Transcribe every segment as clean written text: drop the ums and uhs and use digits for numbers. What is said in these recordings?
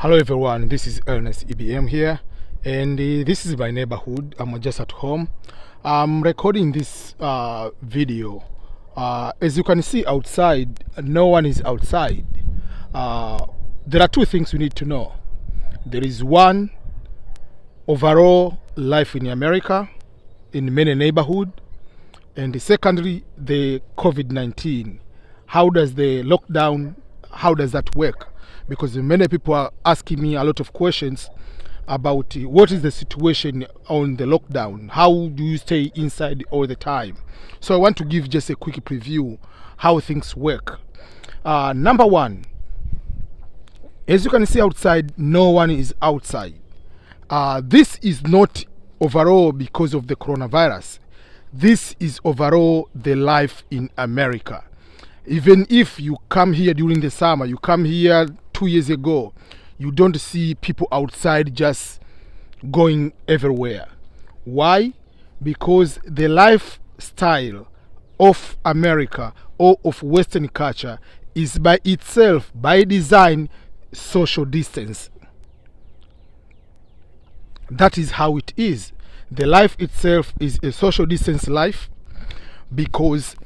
Hello everyone, this is Ernest EBM here, and this is my neighborhood. I'm just at home. I'm recording this video. As you can see outside, no one is outside. There are two things we need to know. There is one, overall life in America, in many neighborhoods, and secondly, the COVID-19. How does the lockdown, how does that work? Because many people are asking me a lot of questions about what is the situation on the lockdown. How do you stay inside all the time? So I want to give just a quick preview how things work. Number one, as you can see outside, no one is outside. This is not overall because of the coronavirus. This is overall the life in America. Even if you come here during the summer, you come here 2 years ago, you don't see people outside just going everywhere. Why? Because the lifestyle of America or of Western culture is by itself, by design, social distance. That is how it is. The life itself is a social distance life because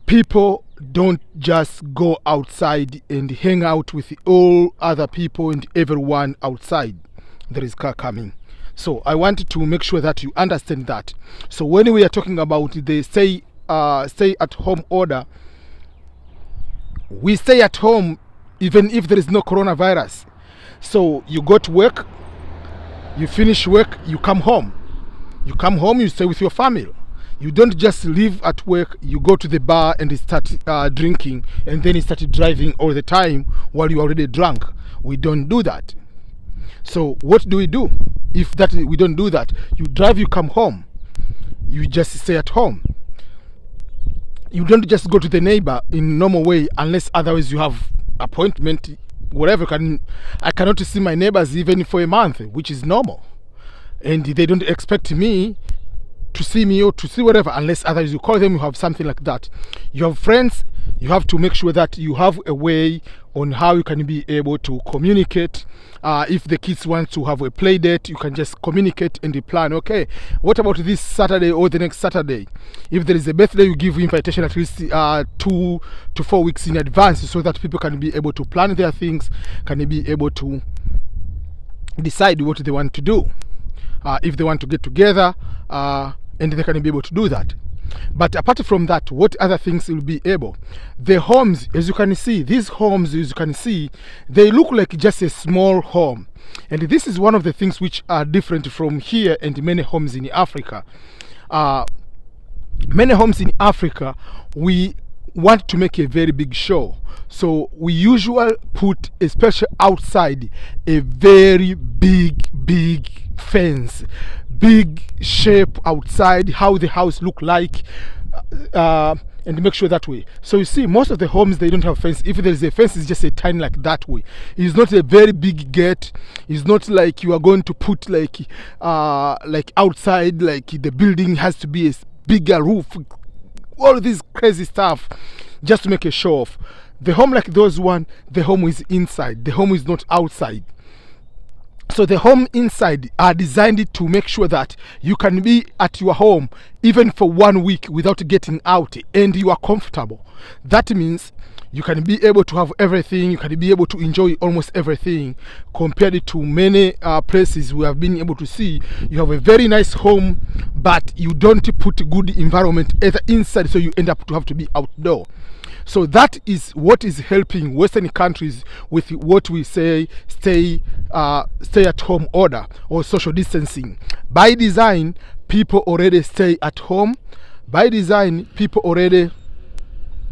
people don't just go outside and hang out with all other people and everyone outside. There is car coming. So I wanted to make sure that you understand that. So when we are talking about the stay at home order, we stay at home even if there is no coronavirus. So you go to work, you finish work, you come home. You come home, you stay with your family. You don't just leave at work, you go to the bar and start drinking, and then you start driving all the time while you're already drunk. We don't do that. So what do? If that we don't do that, you drive, you come home. You just stay at home. You don't just go to the neighbor in normal way unless otherwise you have appointment, whatever. I cannot see my neighbors even for a month, which is normal. And they don't expect me to see me or to see whatever unless others you call them, you have something like that. You have friends, you have to make sure that you have a way on how you can be able to communicate. If the kids want to have a play date, you can just communicate and plan, okay, what about this Saturday or the next Saturday? If there is a birthday, you give invitation at least 2 to 4 weeks in advance so that people can be able to plan their things, can be able to decide what they want to do. If they want to get together, and they can be able to do that. But apart from that, what other things will be able? The homes, as you can see, these homes, as you can see, they look like just a small home. And this is one of the things which are different from here and many homes in Africa. Many homes in Africa, we want to make a very big show. So we usually put, especially outside, a very big fence, big shape outside, how the house look like, and make sure that way. So you see, most of the homes, they don't have fence. If there is a fence, it's just a tiny like that way. It's not a very big gate. It's not like you are going to put like outside, like the building has to be a bigger roof, all this crazy stuff just to make a show off. The home like those one, the home is inside, the home is not outside. So the home inside are designed to make sure that you can be at your home even for 1 week without getting out, and you are comfortable. That means you can be able to have everything, you can be able to enjoy almost everything compared to many places we have been able to see. You have a very nice home, but you don't put good environment either inside, so you end up to have to be outdoor. So that is what is helping Western countries with what we say stay at home order or social distancing. By design, people already stay at home. By design, people already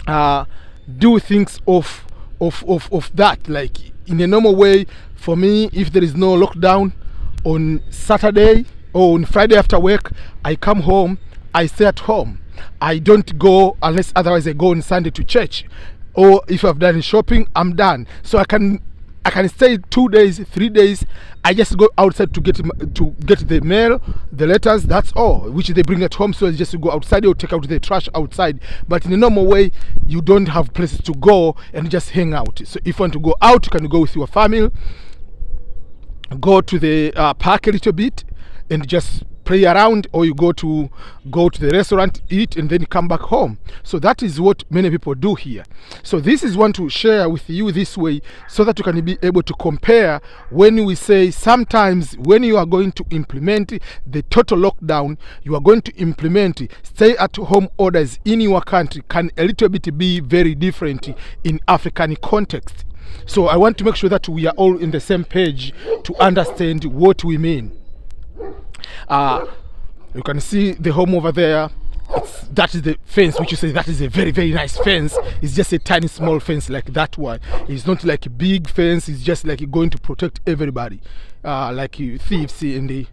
do things of that. Like in a normal way, for me, if there is no lockdown on Saturday or on Friday after work, I come home, I stay at home. I don't go unless otherwise I go on Sunday to church, or if I've done shopping, I'm done. So I can stay 2 days, 3 days. I just go outside to get the mail, the letters. That's all, which they bring at home. So it's just to go outside or take out the trash outside. But in a normal way, you don't have places to go and just hang out. So if you want to go out, you can go with your family. go to the park a little bit and just play around, or you go to the restaurant, eat, and then come back home. So that is what many people do here. So this is one to share with you this way, so that you can be able to compare when we say sometimes when you are going to implement the total lockdown, you are going to implement stay at home orders in your country can a little bit be very different in African context. So I want to make sure that we are all in the same page to understand what we mean. You can see the home over there. That is the fence, which you say that is a very, very nice fence. It's just a tiny small fence like that one. It's not like a big fence. It's just like going to protect everybody, like thieves and the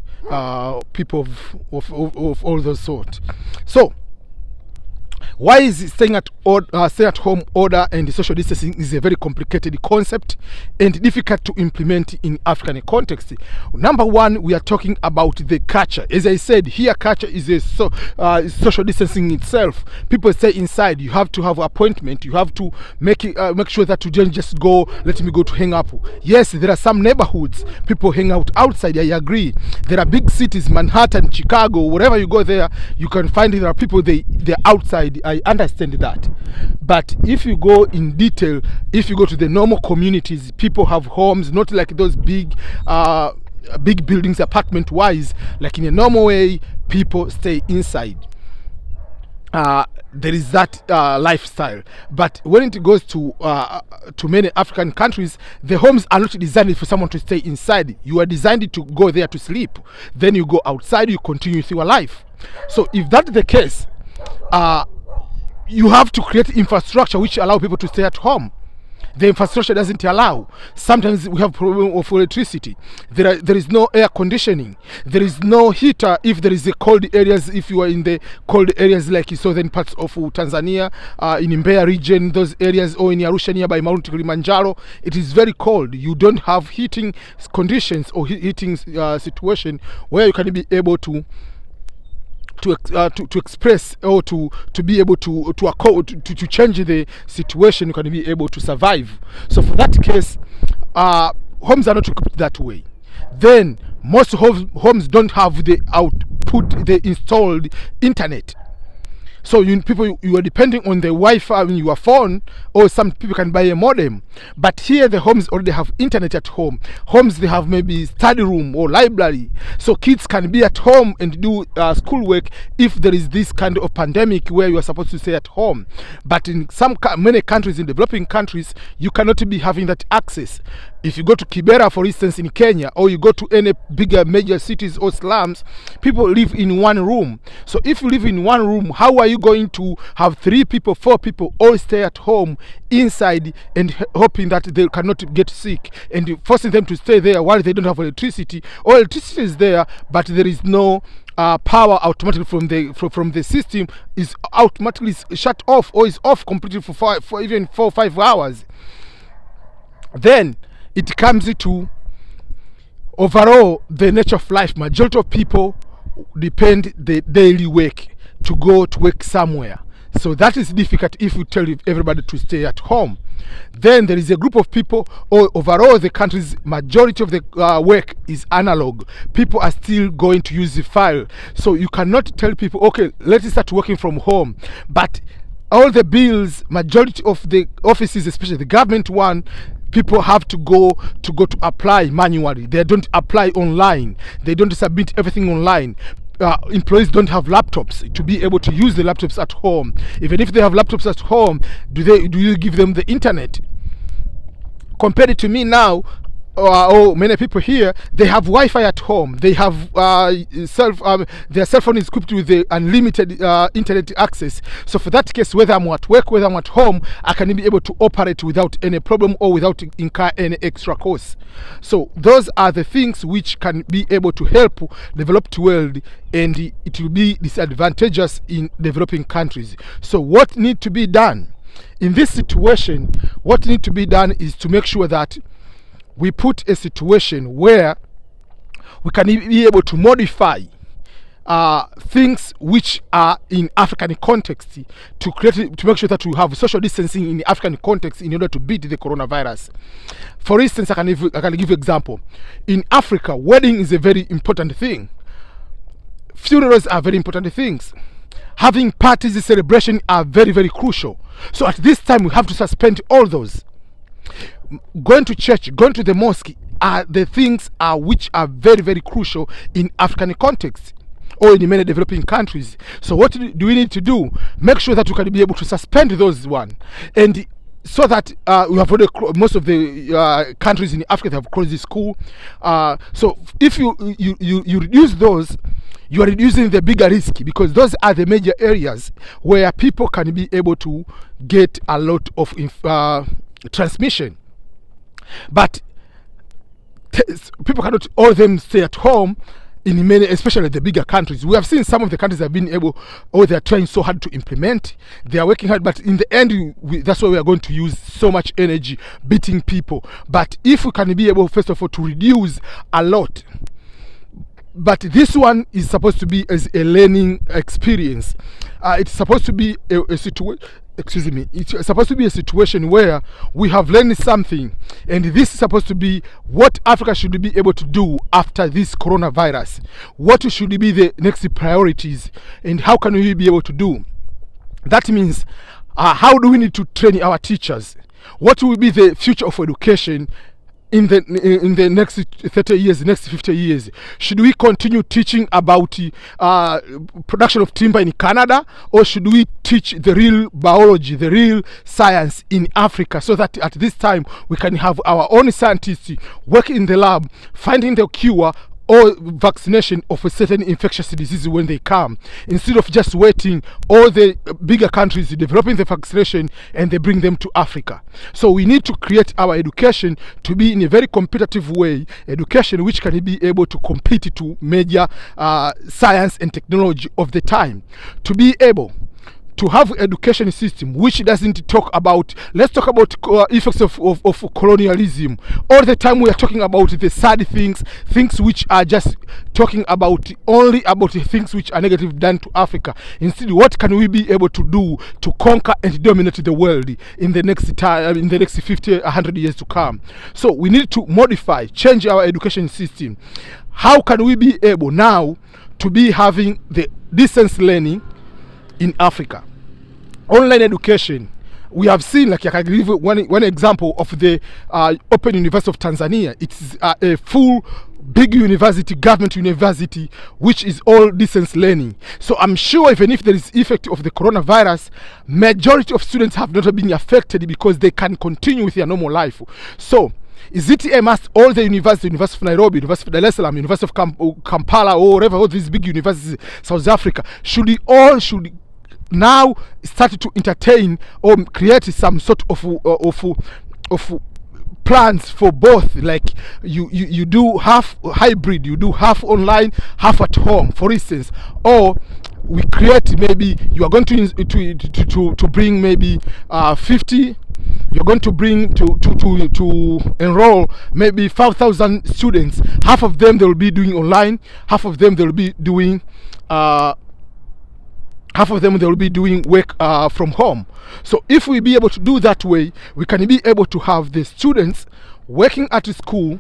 people of all those sort. So why is staying at home order and social distancing is a very complicated concept and difficult to implement in African context? Number one, we are talking about the culture. As I said, here culture is a social distancing itself. People stay inside. You have to have appointment. You have to make sure that you don't just go, let me go to hang up. Yes, there are some neighborhoods people hang out outside. I agree. There are big cities, Manhattan, Chicago, wherever you go there, you can find there are people they're outside. I understand that, but if you go in detail, if you go to the normal communities, people have homes, not like those big buildings apartment wise. Like in a normal way, people stay inside. There is that lifestyle, but when it goes to many African countries, the homes are not designed for someone to stay inside. You are designed to go there to sleep, then you go outside, you continue with your life. So if that's the case, you have to create infrastructure which allow people to stay at home. The infrastructure doesn't allow. Sometimes we have problem of electricity. There is no air conditioning. There is no heater if there is a cold areas. If you are in the cold areas like in southern parts of Tanzania, in Mbeya region, those areas, or in Arusha nearby Mount Kilimanjaro, it is very cold. You don't have heating conditions or heating situation where you can be able to express or to be able to change the situation. You can be able to survive. So for that case, homes are not equipped that way. Then most homes don't have the installed internet. So you are depending on the Wi-Fi in your phone, or some people can buy a modem. But here the homes already have internet at home. Homes, they have maybe study room or library. So kids can be at home and do schoolwork if there is this kind of pandemic where you are supposed to stay at home. But in many countries, in developing countries, you cannot be having that access. If you go to Kibera, for instance, in Kenya, or you go to any bigger major cities or slums, people live in one room. So if you live in one room, how are you going to have 3 people, 4 people all stay at home inside and hoping that they cannot get sick, and forcing them to stay there while they don't have electricity, or electricity is there but there is no power automatically from the system is automatically shut off or is off completely for even 4 or 5 hours. Then it comes to overall the nature of life. Majority of people depend the daily work to go to work somewhere. So that is difficult if you tell everybody to stay at home. Then there is a group of people, or overall the country's majority of the work is analog. People are still going to use the file. So you cannot tell people, okay, let's start working from home. But all the bills, majority of the offices, especially the government one, people have to go to apply manually. They don't apply online. They don't submit everything online. Employees don't have laptops to be able to use the laptops at home. Even if they have laptops at home, do you give them the internet? Compared to me now, many people here, they have Wi-Fi at home. They have their cell phone is equipped with the unlimited internet access. So for that case, whether I'm at work, whether I'm at home, I can be able to operate without any problem or without incur any extra costs. So those are the things which can be able to help developed world, and it will be disadvantageous in developing countries. So what needs to be done in this situation? What needs to be done is to make sure that we put a situation where we can be able to modify things which are in African context to make sure that we have social distancing in the African context in order to beat the coronavirus. For instance, I can give you example. In Africa, wedding is a very important thing. Funerals are very important things. Having parties, celebration are very, very crucial. So at this time, we have to suspend all those. Going to church, going to the mosque are the things which are very, very crucial in African context or in many developing countries. So what do we need to do? Make sure that we can be able to suspend those one, and so that we have already most of the countries in Africa have closed the school. So if you reduce those, you are reducing the bigger risk, because those are the major areas where people can be able to get a lot of transmission. But people cannot all them stay at home in many, especially the bigger countries. We have seen some of the countries have been able, or they are trying so hard to implement. They are working hard, but in the end, that's why we are going to use so much energy beating people. But if we can be able, first of all, to reduce a lot. But this one is supposed to be as a learning experience. It's supposed to be a situation. Excuse me. It's supposed to be a situation where we have learned something, and this is supposed to be what Africa should be able to do after this coronavirus. What should be the next priorities, and how can we be able to do? That means, how do we need to train our teachers? What will be the future of education in the next 30 years, next 50 years? Should we continue teaching about production of timber in Canada, or should we teach the real biology, the real science in Africa, so that at this time we can have our own scientists working in the lab, finding the cure or vaccination of a certain infectious disease when they come, instead of just waiting all the bigger countries developing the vaccination and they bring them to Africa. So we need to create our education to be in a very competitive way, education which can be able to compete to major science and technology of the time, to be able to have education system which doesn't talk about, let's talk about effects of colonialism. All the time we are talking about the sad things which are just talking about only about the things which are negative done to Africa. Instead, what can we be able to do to conquer and dominate the world in the next time, in the next 50, 100 years to come? So we need to modify, change our education system. How can we be able now to be having the distance learning in Africa? Online education. We have seen, like I can give one example of the Open University of Tanzania. It's a full big university, government university, which is all distance learning. So I'm sure even if there is effect of the coronavirus, majority of students have not been affected because they can continue with their normal life. So is it a must all the University of Nairobi, University of Dar es Salaam, University of Kampala, or whatever, all these big universities, South Africa, should now started to entertain or create some sort of plans for both? Like you do half hybrid, you do half online, half at home, for instance. Or we create, maybe you are going to bring maybe 50. You're going to bring to enroll maybe 5,000 students. Half of them they will be doing online, half of them they will be doing work from home. So if we be able to do that way, we can be able to have the students working at school,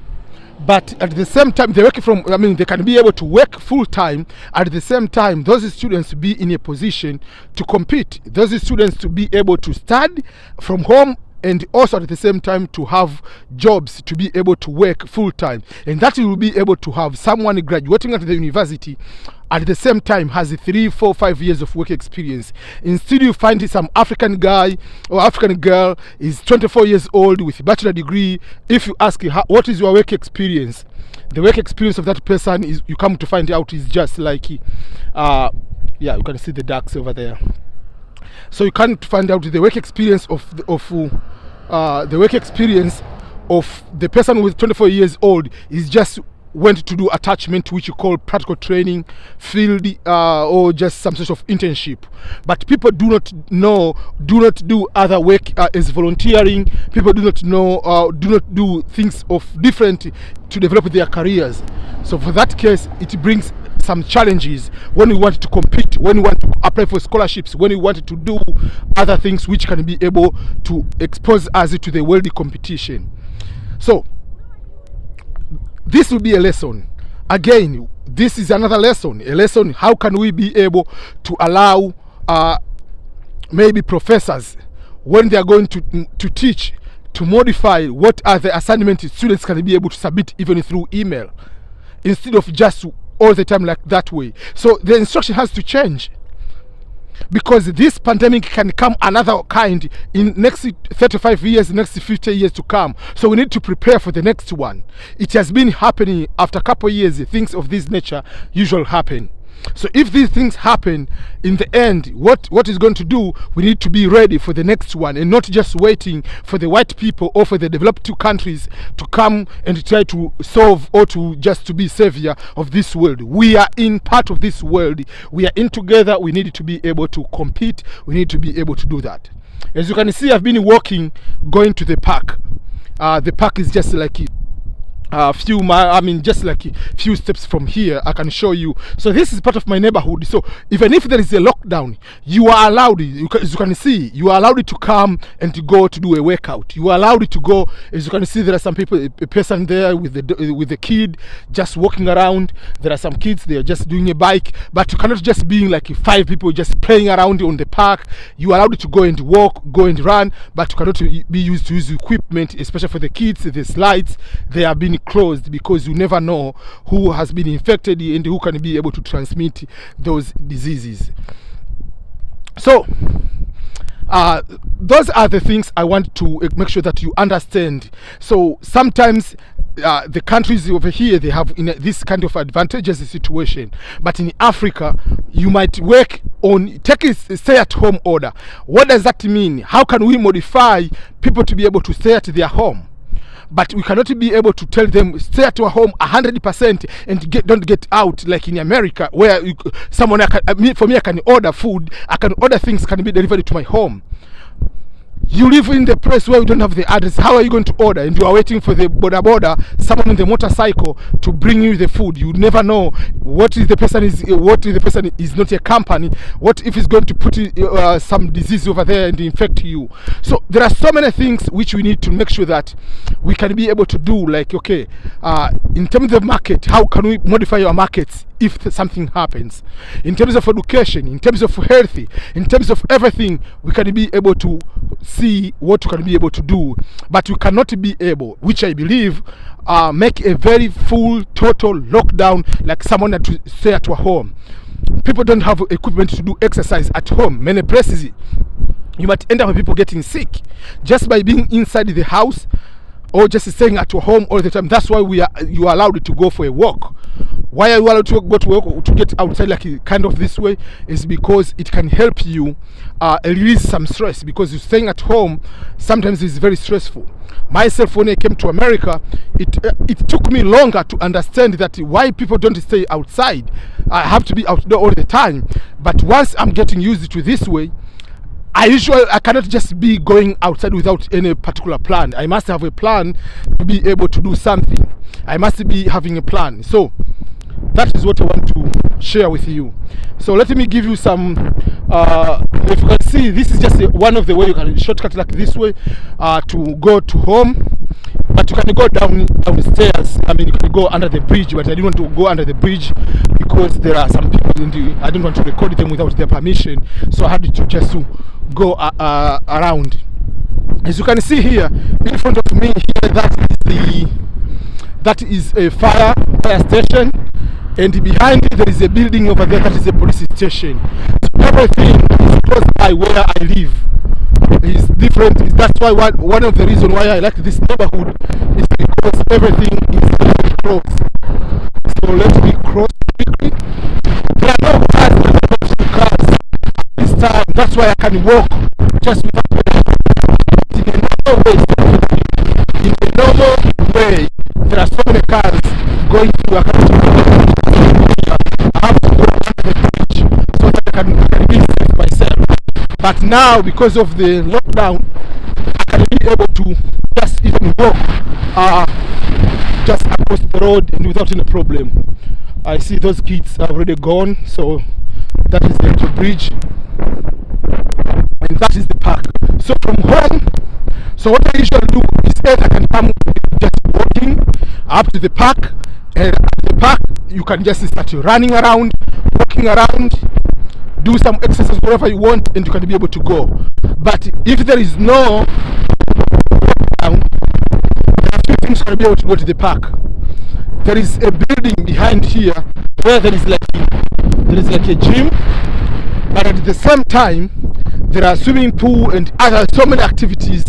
but at the same time they can be able to work full time. At the same time, those students be in a position to compete. Those students to be able to study from home, and also at the same time to have jobs, to be able to work full time. And that will be able to have someone graduating at the university at the same time has 3, 4, 5 years of work experience. Instead, you find some African guy or African girl is 24 years old with a bachelor degree. If you ask what is your work experience, the work experience of that person is, you come to find out, is just like you can see the ducks over there. So you can't find out the work experience of the work experience of the person with 24 years old is just went to do attachment, which you call practical training, field, or just some sort of internship. But people do not do other work as volunteering. People do not do things of different to develop their careers. So for that case, it brings some challenges when we want to compete, when we want to apply for scholarships, when we want to do other things which can be able to expose us to the world competition. So this will be a lesson. Again, this is another lesson. A lesson, how can we be able to allow maybe professors, when they are going to teach, to modify what are the assignments students can be able to submit even through email, instead of just all the time like that way. So the instruction has to change, because this pandemic can come another kind in next 35 years, next 50 years to come. So we need to prepare for the next one. It has been happening after a couple of years. Things of this nature usually happen. So if these things happen, in the end, what is going to do, we need to be ready for the next one, and not just waiting for the white people or for the developed countries to come and try to solve, or to just to be savior of this world. We are in part of this world. We are in together. We need to be able to compete. We need to be able to do that. As you can see, I've been walking, going to the park. The park is just like just like a few steps from here. I can show you. So this is part of my neighborhood. So even if there is a lockdown, you are allowed, as you can see, you are allowed to come and to go to do a workout. You are allowed to go. As you can see, there are some people, a person there with the kid just walking around. There are some kids, they are just doing a bike. But you cannot just be like 5 people just playing around on the park. You are allowed to go and walk, go and run, but you cannot be used to use equipment, especially for the kids. The slides, they are being closed, because you never know who has been infected and who can be able to transmit those diseases. So those are the things I want to make sure that you understand. So sometimes the countries over here, they have in this kind of advantageous situation, but in Africa you might work on take a stay-at-home order. What does that mean? How can we modify people to be able to stay at their home? But we cannot be able to tell them stay at your home 100% and don't get out, like in America, where someone for me, I can order food, I can order things can be delivered to my home. You live in the place where you don't have the address. How are you going to order? And you are waiting for the border, someone on the motorcycle to bring you the food. You never know what if the person is not a company. What if he's going to put some disease over there and infect you? So there are so many things which we need to make sure that we can be able to do. Like, okay, in terms of market, how can we modify our markets if something happens? In terms of education, in terms of health, in terms of everything, we can be able to see what we can be able to do. But we cannot be able, which I believe, make a very full total lockdown, like someone that to stay at our home. People don't have equipment to do exercise at home. Many places you might end up with people getting sick just by being inside the house, or just staying at your home all the time. That's why you are allowed to go for a walk. Why are you allowed to go to work, to get outside like kind of this way? Is because it can help you release some stress, because you're staying at home sometimes is very stressful. Myself, when I came to America, it took me longer to understand that why people don't stay outside. I have to be outdoor all the time. But once I'm getting used to this way, I cannot just be going outside without any particular plan. I must have a plan to be able to do something. I must be having a plan. So that is what I want to share with you. So let me give you some, if you can see, this is just one of the way you can shortcut like this way to go to home. But you can go downstairs. I mean, you can go under the bridge, but I didn't want to go under the bridge because there are some people I didn't want to record them without their permission. So I had to just go around. As you can see here in front of me here, that is a fire station, and behind it there is a building over there that is a police station. So everything is close by where I live. Is different. That's why one of the reasons why I like this neighborhood is because everything is very close. So let me cross quickly. There are no cars this time. That's why I can walk just without in a normal way. In a normal way, there are so many cars going through. I have to go under the bridge so that I can be safe myself. But now, because of the lockdown, I can be able to just even walk just across the road and without any problem. I see those kids are already gone, so that is the actual bridge, and that is the park. So from home, so what I usually do is either I can come just walking up to the park, and at the park you can just start running around, walking around, do some exercise wherever you want, and you can be able to go. But if there is no lockdown, there are few things you can be able to go to the park. There is a building behind here where there is like a gym, but at the same time there are swimming pool and other so many activities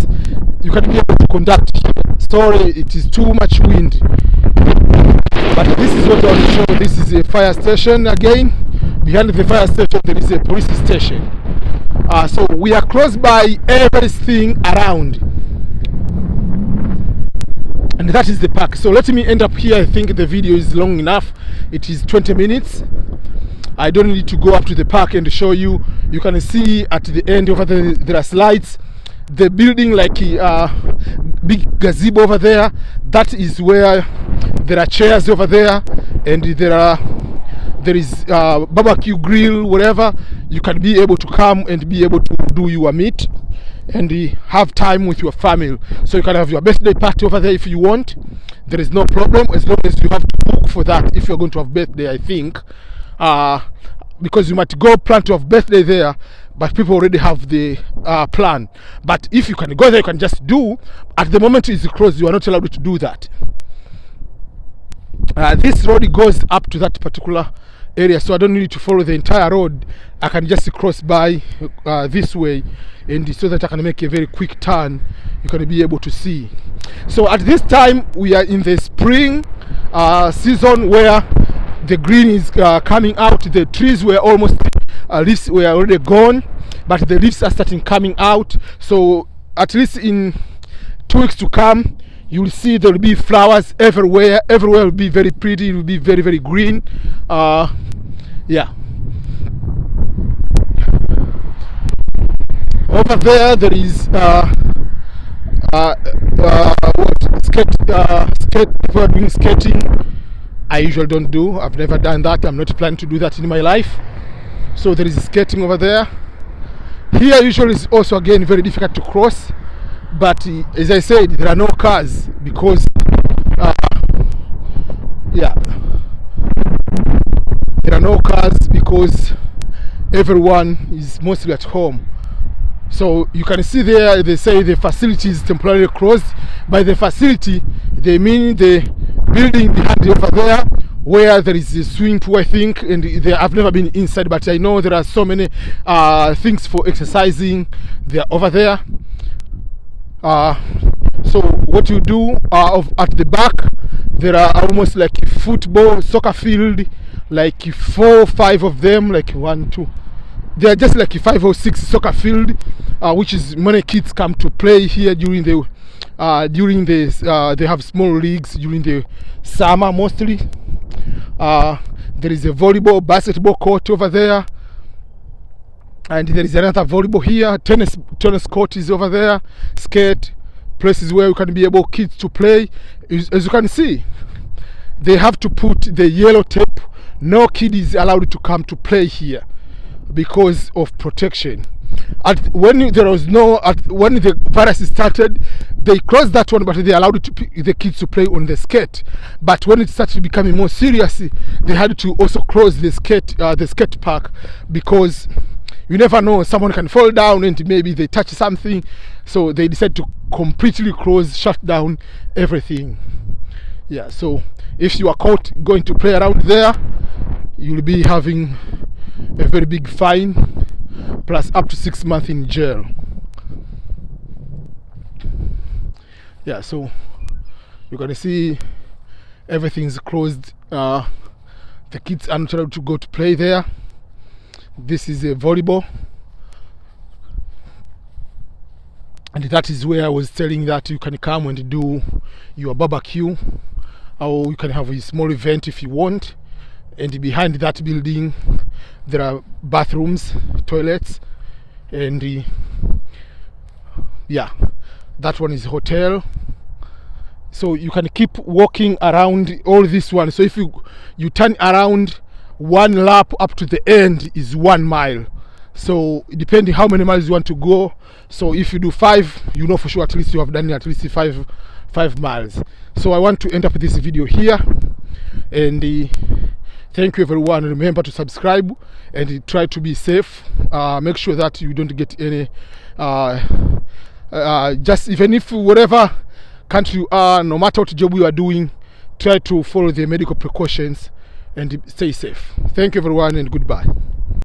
you can be able to conduct here. Sorry, it is too much wind, but this is what I want to show. This is a fire station again. Behind the fire station there is a police station. So we are close by everything around, and that is the park. So let me end up here. I think the video is long enough. It is 20 minutes. I don't need to go up to the park and show you. You can see at the end over there are slides. The building like big gazebo over there, that is where there are chairs over there, and there is barbecue grill, whatever. You can be able to come and be able to do your meat and have time with your family. So you can have your birthday party over there if you want. There is no problem, as long as you have to book for that if you're going to have birthday, I think. Because you might go plan to have birthday there, but people already have the plan. But if you can go there, you can just do. At the moment it's closed, you are not allowed to do that. This road goes up to that particular area, so I don't need to follow the entire road. I can just cross by this way, and so that I can make a very quick turn. You can be able to see. So at this time we are in the spring season, where the green is coming out. The trees were almost leaves were already gone, but the leaves are starting coming out. So at least in 2 weeks to come, you will see there will be flowers everywhere. Everywhere will be very pretty. It will be very, very green. Yeah. Over there is skate. People are doing skating. I usually don't do. I've never done that. I'm not planning to do that in my life. So there is skating over there. Here usually is also again very difficult to cross, but as I said, there are no cars because yeah, there are no cars because everyone is mostly at home. So you can see there they say the facility is temporarily closed. By the facility they mean the building behind over there where there is a swimming pool, I think, and I've never been inside, but I know there are so many things for exercising. They are over there. So what you do at the back, there are almost like a football, soccer field, like 4 or 5 of them, like 1, 2. They are just like a 5 or 6 soccer field, which is many kids come to play here during the they have small leagues during the summer mostly. There is a volleyball, basketball court over there, and there is another volleyball here. Tennis court is over there. Skate places where you can be able kids to play. As you can see, they have to put the yellow tape. No kid is allowed to come to play here because of protection. When the virus started, they closed that one, but they allowed the kids to play on the skate. But when it started becoming more serious, they had to also close the skate park, because you never know, someone can fall down and maybe they touch something. So they decided to completely shut down everything. Yeah, so if you are caught going to play around there, you'll be having a very big fine, plus up to 6 months in jail. Yeah, so you're gonna see everything's closed. The kids are not allowed to go to play there. This is a volleyball, and that is where I was telling that you can come and do your barbecue, or you can have a small event if you want. And behind that building there are bathrooms, toilets, and yeah, that one is hotel. So you can keep walking around all this one. So if you turn around, 1 lap up to the end is 1 mile. So depending how many miles you want to go. So if you do 5, you know for sure at least you have done at least 5 miles. So I want to end up this video here, and thank you everyone. Remember to subscribe and try to be safe. Make sure that you don't get any just even if whatever country you are, no matter what job you are doing, try to follow the medical precautions and stay safe. Thank you everyone, and goodbye.